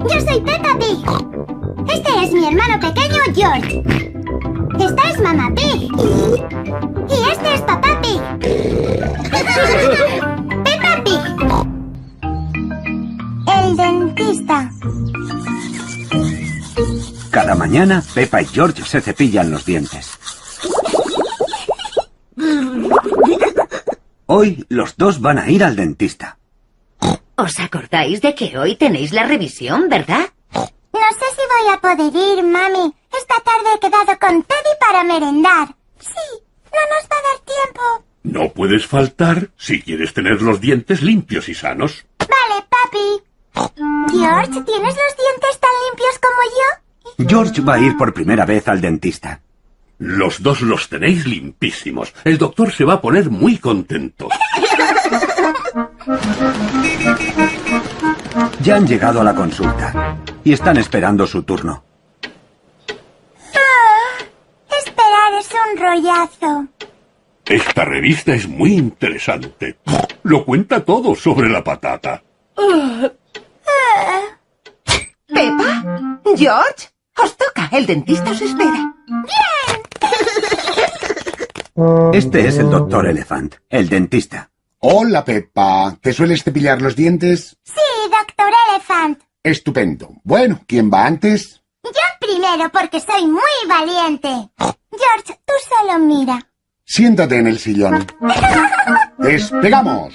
Yo soy Peppa Pig. Este es mi hermano pequeño, George. Esta es Mamá Pig. Y este es Papá Pig. Peppa Pig. El dentista. Cada mañana, Peppa y George se cepillan los dientes. Hoy, los dos van a ir al dentista. ¿Os acordáis de que hoy tenéis la revisión, verdad? No sé si voy a poder ir, Mami. Esta tarde he quedado con Teddy para merendar. Sí, no nos va a dar tiempo. No puedes faltar si quieres tener los dientes limpios y sanos. Vale, papi. George, ¿tienes los dientes tan limpios como yo? George va a ir por primera vez al dentista. Los dos los tenéis limpísimos. El doctor se va a poner muy contento. Ya han llegado a la consulta y están esperando su turno. Esperar es un rollazo. Esta revista es muy interesante. Lo cuenta todo sobre la patata. ¿Peppa? ¿George? Os toca. El dentista os espera. Este es el doctor Elephant, el dentista. Hola, Peppa. ¿Te sueles cepillar los dientes? Sí, doctor Elephant. Estupendo. Bueno, ¿quién va antes? Yo primero porque soy muy valiente. George, tú solo mira. Siéntate en el sillón. ¡Despegamos!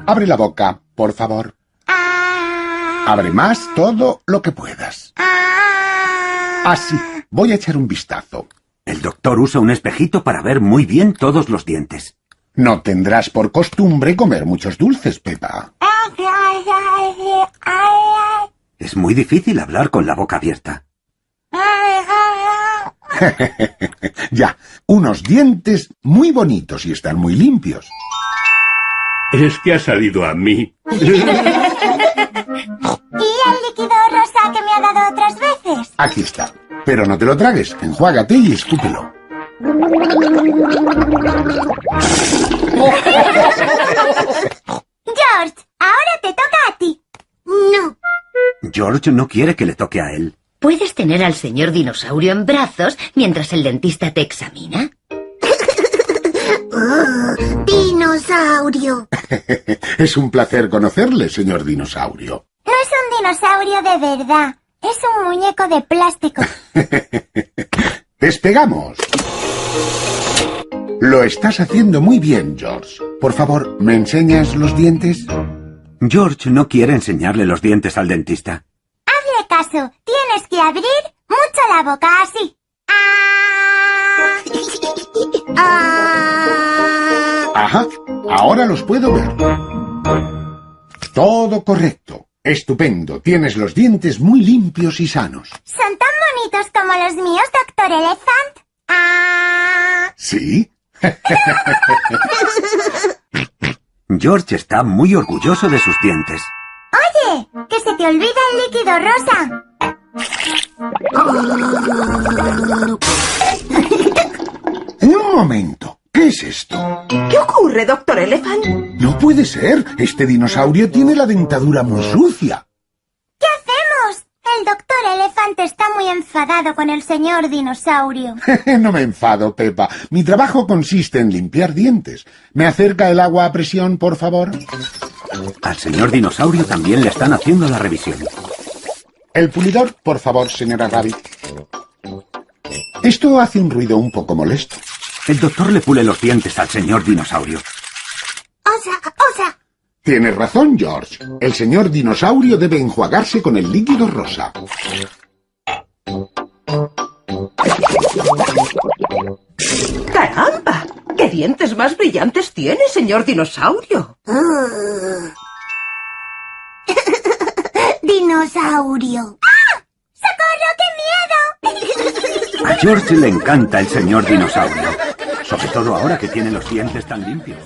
Abre la boca, por favor. Abre más todo lo que puedas. Así. Voy a echar un vistazo. El doctor usa un espejito para ver muy bien todos los dientes. No tendrás por costumbre comer muchos dulces, Peppa. Es muy difícil hablar con la boca abierta. Ya, unos dientes muy bonitos y están muy limpios. Es que ha salido a mí. ¿Y el líquido rosa que me ha dado otras veces? Aquí está. Pero no te lo tragues, enjuágate y escúpelo. George, ahora te toca a ti. No. George no quiere que le toque a él. ¿Puedes tener al señor dinosaurio en brazos mientras el dentista te examina? Dinosaurio. Es un placer conocerle, señor dinosaurio. No es un dinosaurio de verdad. Es un muñeco de plástico. ¡Despegamos! Lo estás haciendo muy bien, George. Por favor, ¿me enseñas los dientes? George no quiere enseñarle los dientes al dentista. Hazle caso. Tienes que abrir mucho la boca, así. Ajá, ahora los puedo ver. Todo correcto. Estupendo. Tienes los dientes muy limpios y sanos. ¿Son tan bonitos como los míos, doctor Elephant? ¿Sí? George está muy orgulloso de sus dientes. Oye, que se te olvida el líquido rosa. Un momento. ¿Qué es esto? ¿Qué ocurre, doctor Elephant? No puede ser. Este dinosaurio tiene la dentadura muy sucia. ¿Qué hacemos? El doctor Elefante está muy enfadado con el señor dinosaurio. No me enfado, Peppa. Mi trabajo consiste en limpiar dientes. ¿Me acerca el agua a presión, por favor? Al señor dinosaurio también le están haciendo la revisión. El pulidor, por favor, señora Rabbit. Esto hace un ruido un poco molesto. El doctor le pule los dientes al señor dinosaurio. ¡Osa! Tienes razón, George. El señor dinosaurio debe enjuagarse con el líquido rosa. ¡Caramba! ¡Qué dientes más brillantes tiene, señor dinosaurio! ¡Dinosaurio! ¡Socorro, qué miedo! A George le encanta el señor dinosaurio, sobre todo ahora que tiene los dientes tan limpios.